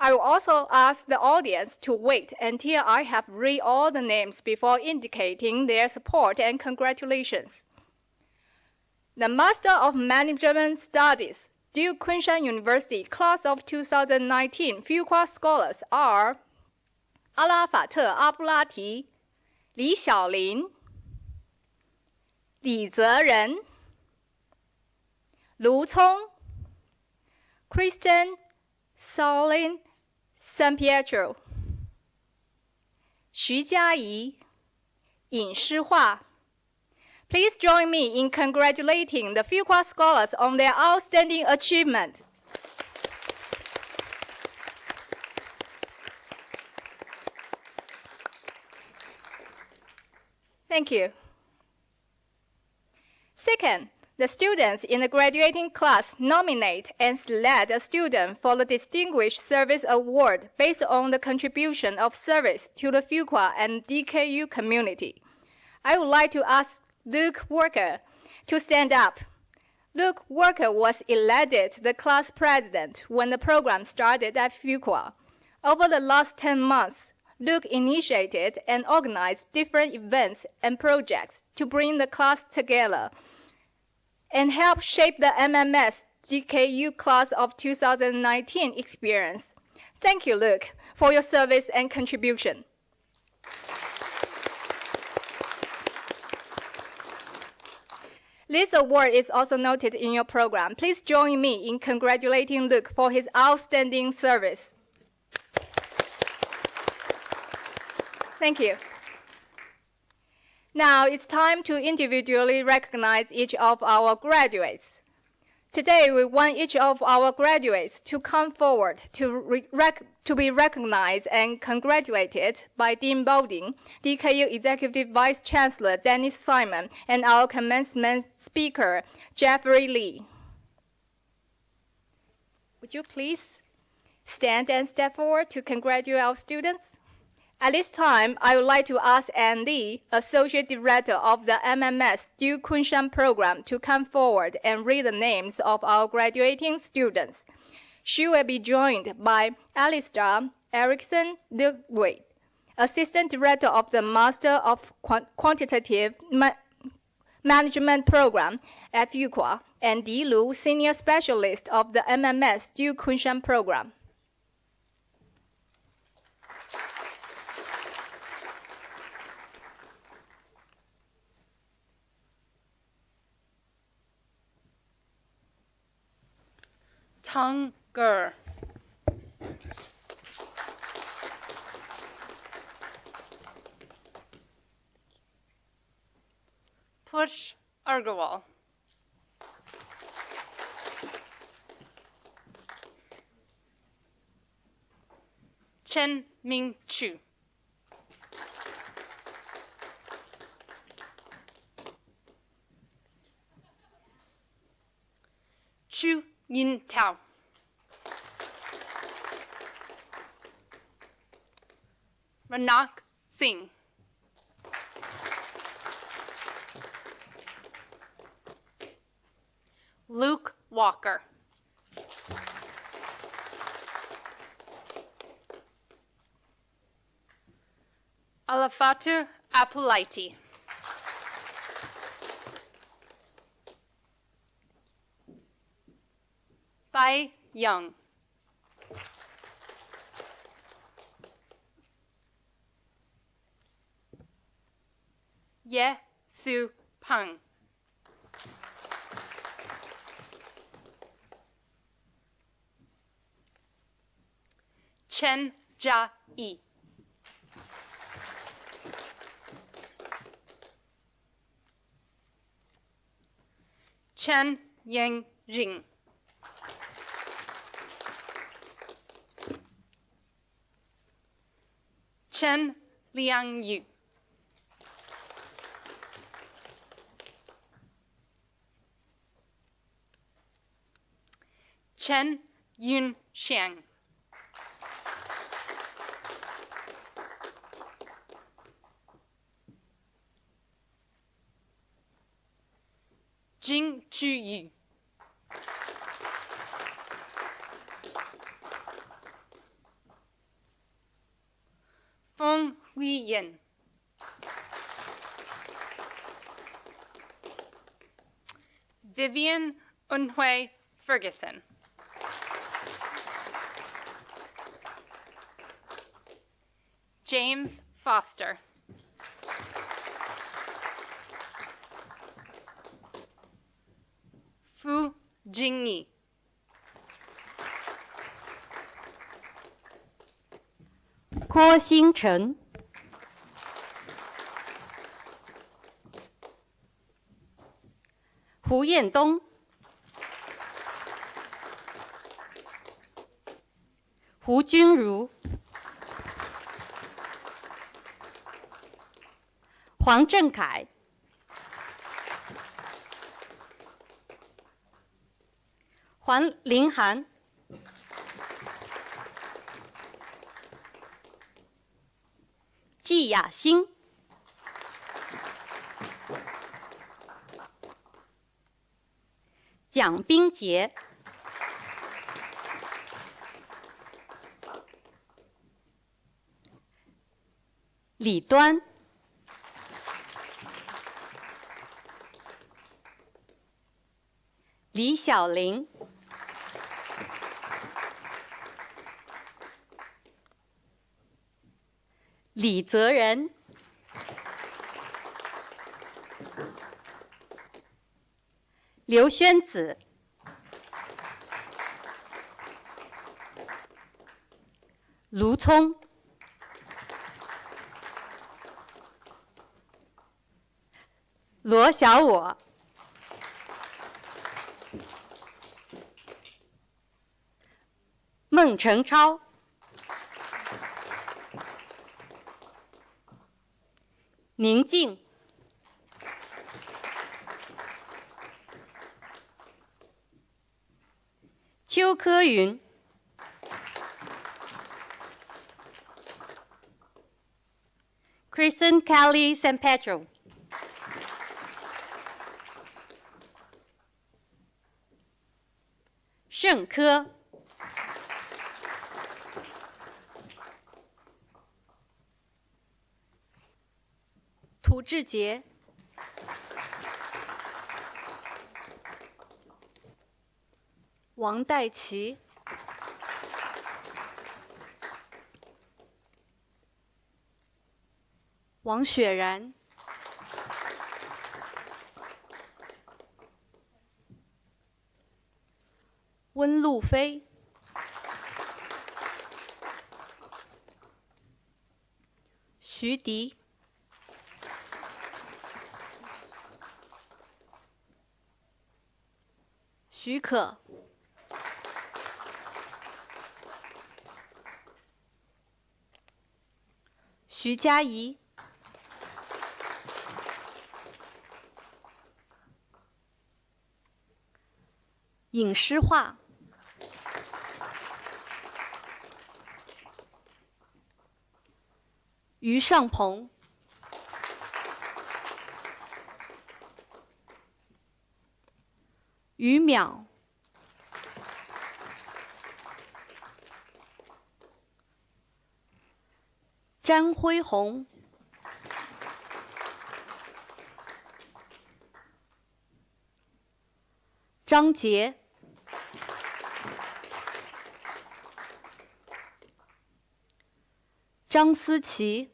I will also ask the audience to wait until I have read all the names before indicating their support and congratulations. The Master of Management Studies, Duke Kunshan University Class of 2019 Fuqua Scholars are 阿拉法特·阿布拉提、李小林、李泽仁、卢聪、Kristen Solin San Pietro、徐嘉怡、尹诗画。Please join me in congratulating the Fuqua scholars on their outstanding achievement. Thank you. Second, the students in the graduating class nominate and select a student for the Distinguished Service Award based on the contribution of service to the Fuqua and DKU community. I would like to ask Luke Walker to stand up. Luke Walker was elected the class president when the program started at Fuqua. Over the last 10 months, Luke initiated and organized different events and projects to bring the class together and help shape the MMS DKU class of 2019 experience. Thank you, Luke, for your service and contribution. This award is also noted in your program. Please join me in congratulating Luke for his outstanding service. Thank you. Now it's time to individually recognize each of our graduates. Today, we want each of our graduates to come forward to be recognized and congratulated by Dean Balding, DKU Executive Vice Chancellor Dennis Simon, and our commencement speaker, Jeffrey Lee. Would you please stand and step forward to congratulate our students? At this time, I would like to ask Ann Lee, Associate Director of the MMS Duke Kunshan Program, to come forward and read the names of our graduating students. She will be joined by Alistair Erickson Ludwig, Assistant Director of the Master of Quantitative Management Program at Fuqua, and Di Lu, Senior Specialist of the MMS Duke Kunshan Program. Tang Ger. Push Agarwal. Chen Ming Chu. Chu Yin Tao. Ranak Singh. Luke Walker. Alafatu Apulaiti. Bai Young. Ye Su Peng. Chen Jia Yi. Chen Yang Jing. Chen Liang Yu. Chen Yun Xiang. Jing Juyu. Feng Huiyan. Vivian Unhui Ferguson. James Foster. Fu Jingyi.郭星辰、胡彦东、胡君如、黄振凯、黄凌涵、季雅欣、蒋冰洁、李端、李小玲、李泽仁、刘宣子、卢聪、罗小我、孟成超、宁静、邱科云、Kristen Kelly San Pedro、盛科、涂志杰、王代琪、王雪然、温路飞、徐迪、许可。徐佳怡。尹诗画。于尚鹏。于淼。詹辉红。张杰。张思琪。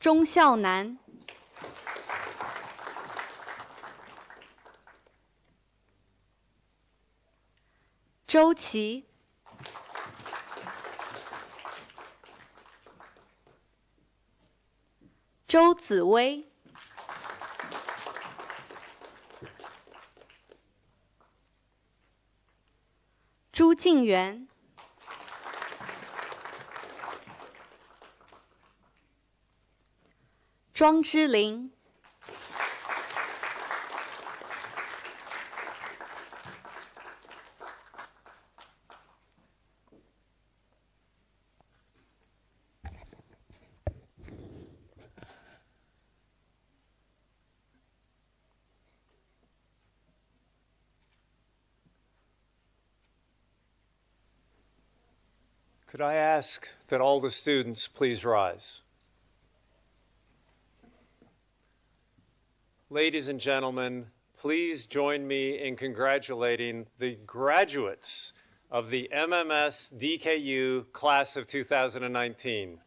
钟孝南。周琦。周紫薇。朱静元。庄之琳。Could I ask that all the students please rise? Ladies and gentlemen, please join me in congratulating the graduates of the MMS DKU class of 2019.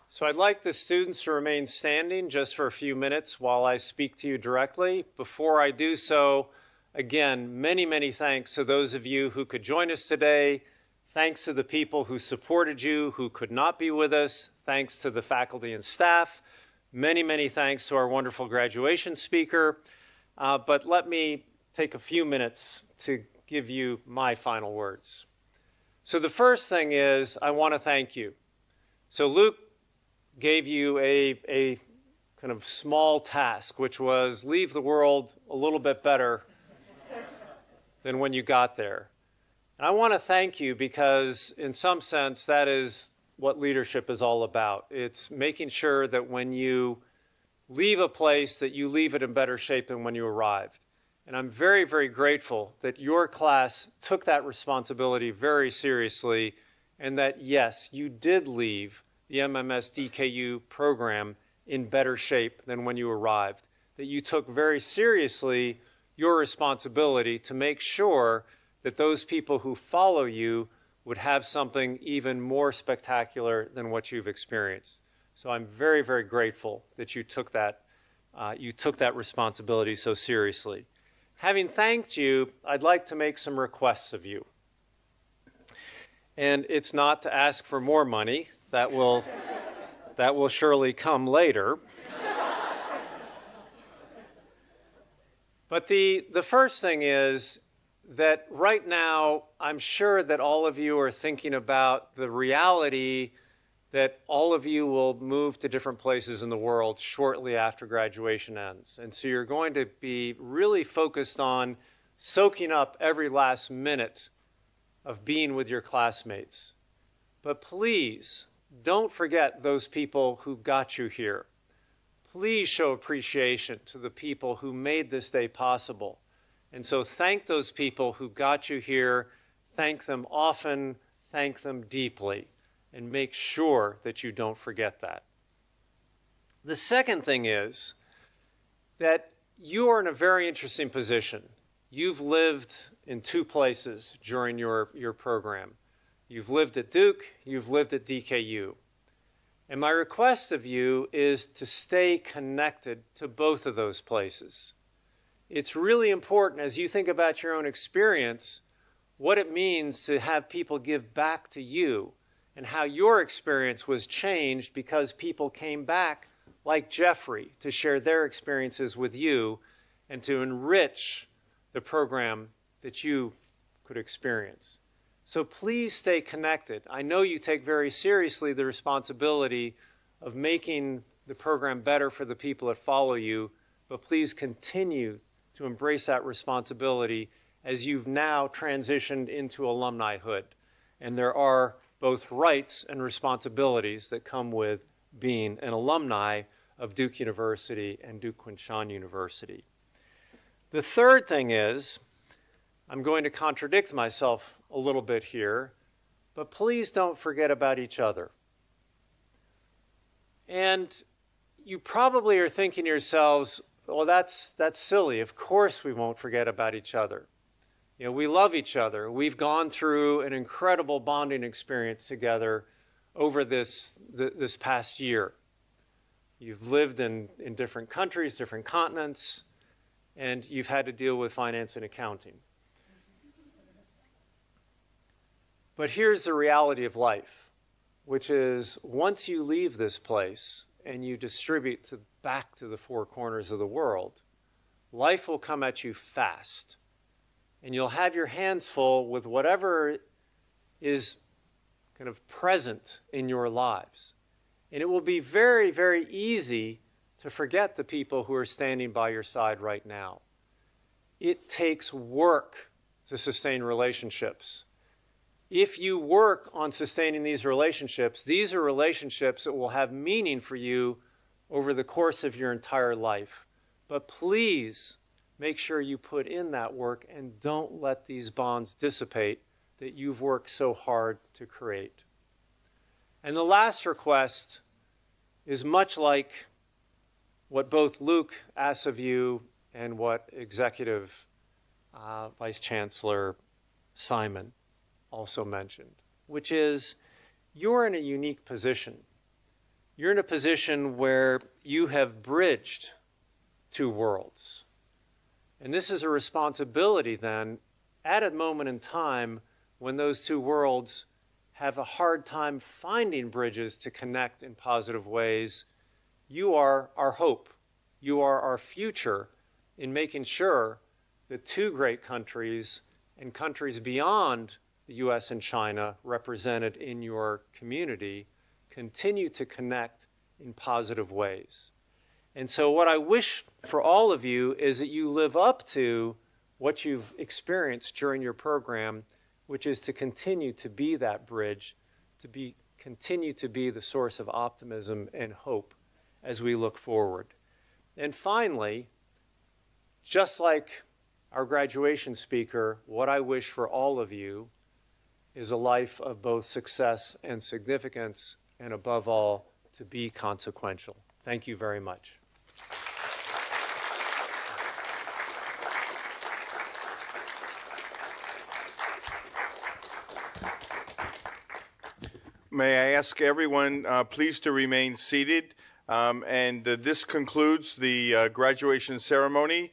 So I'd like the students to remain standing just for a few minutes while I speak to you directly. Before I do so, again, many, many thanks to those of you who could join us today. Thanks to the people who supported you, who could not be with us. Thanks to the faculty and staff. Many, many thanks to our wonderful graduation speaker. But let me take a few minutes to give you my final words. So the first thing is, I want to thank you. So Luke gave you a kind of small task, which was leave the world a little bit better than when you got there. And I want to thank you because in some sense that is what leadership is all about. It's making sure that when you leave a place that you leave it in better shape than when you arrived. And I'm very, very grateful that your class took that responsibility very seriously and that, yes, you did leave the MMS DKU program in better shape than when you arrived, that you took very seriously your responsibility to make sure that those people who follow you would have something even more spectacular than what you've experienced. So I'm very, very grateful that you took that responsibility so seriously. Having thanked you, I'd like to make some requests of you. And it's not to ask for more money. That will surely come later. But the first thing is that right now, I'm sure that all of you are thinking about the reality that all of you will move to different places in the world shortly after graduation ends. And so you're going to be really focused on soaking up every last minute of being with your classmates. But please, don't forget those people who got you here. Please show appreciation to the people who made this day possible. And so thank those people who got you here. Thank them often, thank them deeply, and make sure that you don't forget that. The second thing is that you are in a very interesting position. You've lived in two places during your program. You've lived at Duke, you've lived at DKU. And my request of you is to stay connected to both of those places. It's really important as you think about your own experience, what it means to have people give back to you and how your experience was changed because people came back like Jeffrey to share their experiences with you and to enrich the program that you could experience. So please stay connected. I know you take very seriously the responsibility of making the program better for the people that follow you, but please continue to embrace that responsibility as you've now transitioned into alumnihood. And there are both rights and responsibilities that come with being an alumni of Duke University and Duke Kunshan University. The third thing is, I'm going to contradict myself a little bit here, but please don't forget about each other. And you probably are thinking to yourselves, well, that's silly. Of course we won't forget about each other. You know, we love each other. We've gone through an incredible bonding experience together over this past year. You've lived in different countries, different continents, and you've had to deal with finance and accounting. But here's the reality of life, which is once you leave this place and you distribute back to the four corners of the world, life will come at you fast. And you'll have your hands full with whatever is kind of present in your lives. And it will be very, very easy to forget the people who are standing by your side right now. It takes work to sustain relationships. If you work on sustaining these relationships are relationships that will have meaning for you over the course of your entire life. But please make sure you put in that work and don't let these bonds dissipate that you've worked so hard to create. And the last request is much like what both Luke asks of you and what Executive Vice Chancellor Simon also mentioned, which is you're in a unique position. You're in a position where you have bridged two worlds. And this is a responsibility then at a moment in time when those two worlds have a hard time finding bridges to connect in positive ways. You are our hope. You are our future in making sure that two great countries and countries beyond the US and China represented in your community continue to connect in positive ways. And so what I wish for all of you is that you live up to what you've experienced during your program, which is to continue to be that bridge, to continue to be the source of optimism and hope as we look forward. And finally, just like our graduation speaker, what I wish for all of you is a life of both success and significance, and above all, to be consequential. Thank you very much. May I ask everyone please to remain seated. This concludes the graduation ceremony.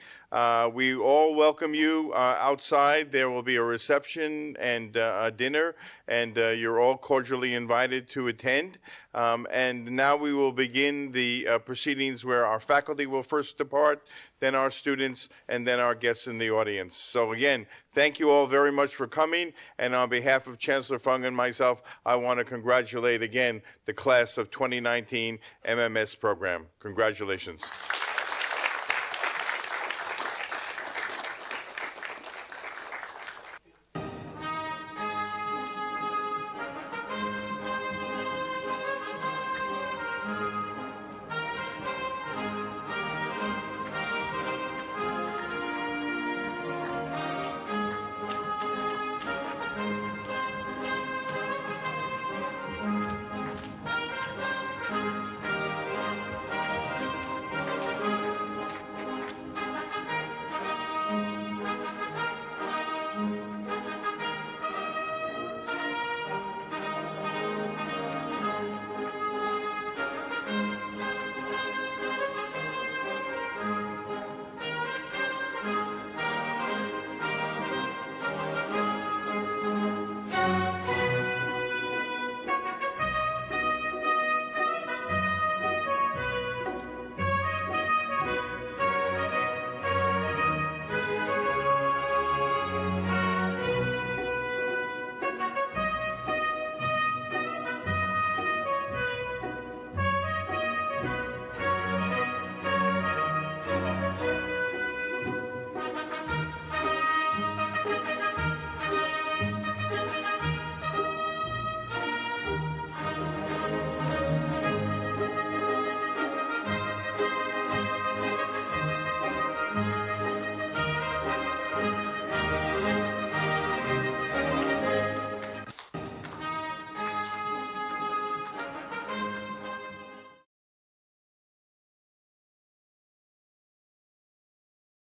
We all welcome you outside. There will be a reception and a dinner, and you're all cordially invited to attend. And now we will begin the proceedings where our faculty will first depart, then our students, and then our guests in the audience. So again, thank you all very much for coming, and on behalf of Chancellor Fung and myself, I want to congratulate again the class of 2019 MMS program. Congratulations.